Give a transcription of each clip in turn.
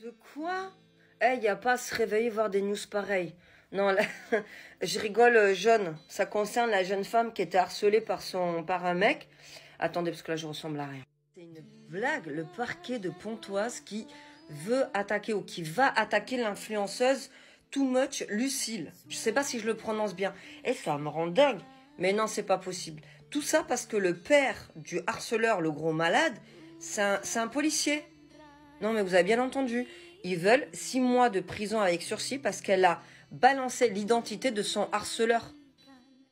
De quoi? Eh, y a pas à se réveiller voir des news pareilles. Non, là, je rigole, jeune. Ça concerne la jeune femme qui était harcelée par un mec. Attendez, parce que là, je ressemble à rien. C'est une blague, le parquet de Pontoise qui veut attaquer ou qui va attaquer l'influenceuse Too Much Lucille. Je sais pas si je le prononce bien. Et ça me rend dingue. Mais non, c'est pas possible. Tout ça parce que le père du harceleur, le gros malade, c'est un policier. Non, mais vous avez bien entendu. Ils veulent 6 mois de prison avec sursis parce qu'elle a balancé l'identité de son harceleur.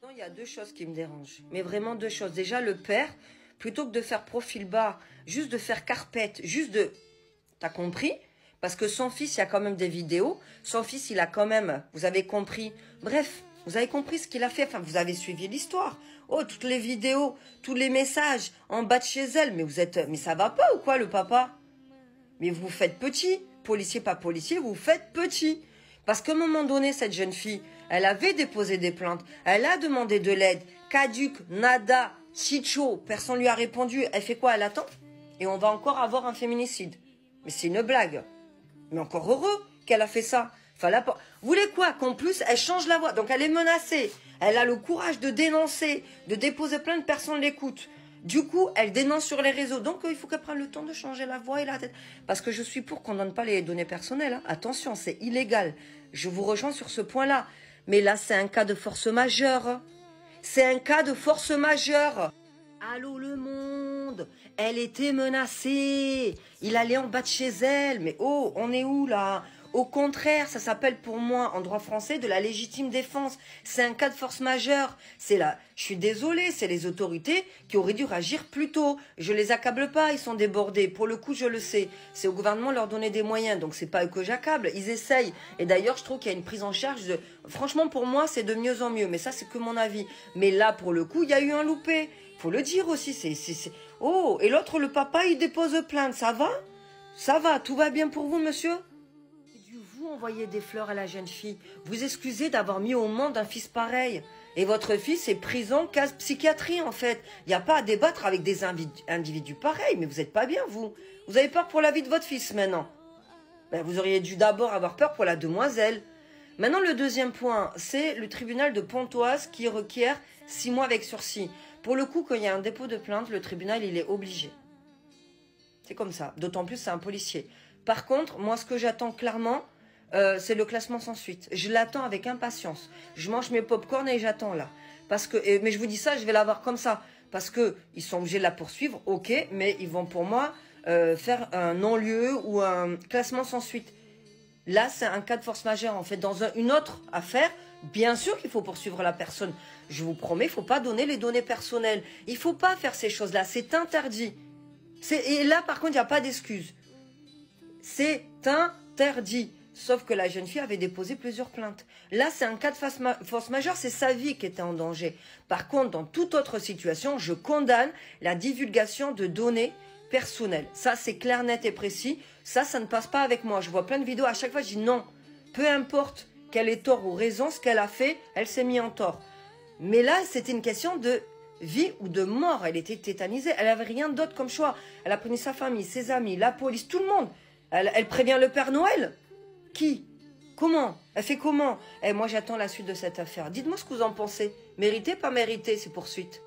Non, il y a 2 choses qui me dérangent. Mais vraiment 2 choses. Déjà, le père, plutôt que de faire profil bas, juste de faire carpette, juste de... T'as compris? Parce que son fils, il y a quand même des vidéos. Son fils, il a quand même... Vous avez compris? Bref, vous avez compris ce qu'il a fait. Enfin, vous avez suivi l'histoire. Oh, toutes les vidéos, tous les messages en bas de chez elle. Mais vous êtes... Mais ça va pas ou quoi, le papa? Mais vous faites petit, policier, pas policier, vous faites petit. Parce qu'à un moment donné, cette jeune fille, elle avait déposé des plaintes, elle a demandé de l'aide, caduc, nada, chicho, personne lui a répondu, elle fait quoi, elle attend? Et on va encore avoir un féminicide. Mais c'est une blague. Mais encore heureux qu'elle a fait ça. Fallait pas... Vous voulez quoi? Qu'en plus, elle change la voix. Donc elle est menacée. Elle a le courage de dénoncer, de déposer plainte, personne l'écoute. Du coup, elle dénonce sur les réseaux. Donc, il faut qu'elle prenne le temps de changer la voix et la tête. Parce que je suis pour qu'on ne donne pas les données personnelles. Hein. Attention, c'est illégal. Je vous rejoins sur ce point-là. Mais là, c'est un cas de force majeure. C'est un cas de force majeure. Allô le monde, elle était menacée. Il allait en bas de chez elle. Mais oh, on est où là? Au contraire, ça s'appelle pour moi, en droit français, de la légitime défense. C'est un cas de force majeure. C'est là, je suis désolée, c'est les autorités qui auraient dû réagir plus tôt. Je les accable pas, ils sont débordés. Pour le coup, je le sais. C'est au gouvernement de leur donner des moyens, donc c'est pas eux que j'accable. Ils essayent. Et d'ailleurs, je trouve qu'il y a une prise en charge de... Franchement, pour moi, c'est de mieux en mieux. Mais ça, c'est que mon avis. Mais là, pour le coup, il y a eu un loupé. Faut le dire aussi. Oh, et l'autre, le papa, il dépose plainte. Ça va? Ça va, tout va bien pour vous, monsieur? Vous envoyez des fleurs à la jeune fille. Vous excusez d'avoir mis au monde un fils pareil. Et votre fils est prison, case psychiatrie, en fait. Il n'y a pas à débattre avec des individus pareils. Mais vous n'êtes pas bien, vous. Vous avez peur pour la vie de votre fils, maintenant. Ben, vous auriez dû d'abord avoir peur pour la demoiselle. Maintenant, le deuxième point, c'est le tribunal de Pontoise qui requiert 6 mois avec sursis. Pour le coup, quand il y a un dépôt de plainte, le tribunal, il est obligé. C'est comme ça. D'autant plus, c'est un policier. Par contre, moi, ce que j'attends clairement... c'est le classement sans suite. Je l'attends avec impatience. Je mange mes pop-corn et j'attends là. Parce que, mais je vous dis ça, je vais l'avoir comme ça. Parce que ils sont obligés de la poursuivre, ok, mais ils vont pour moi faire un non-lieu ou un classement sans suite. Là, c'est un cas de force majeure. En fait, dans une autre affaire, bien sûr qu'il faut poursuivre la personne. Je vous promets, il ne faut pas donner les données personnelles. Il ne faut pas faire ces choses-là. C'est interdit. Et là, par contre, il n'y a pas d'excuse. C'est interdit. Sauf que la jeune fille avait déposé plusieurs plaintes. Là, c'est un cas de force majeure, c'est sa vie qui était en danger. Par contre, dans toute autre situation, je condamne la divulgation de données personnelles. Ça, c'est clair, net et précis. Ça ne passe pas avec moi. Je vois plein de vidéos, à chaque fois, je dis non. Peu importe qu'elle ait tort ou raison, ce qu'elle a fait, elle s'est mise en tort. Mais là, c'était une question de vie ou de mort. Elle était tétanisée. Elle n'avait rien d'autre comme choix. Elle a prévenu sa famille, ses amis, la police, tout le monde. Elle prévient le Père Noël. Qui? Comment? Elle fait comment? Et moi, j'attends la suite de cette affaire. Dites-moi ce que vous en pensez. Mérité, pas mérité, ces poursuites?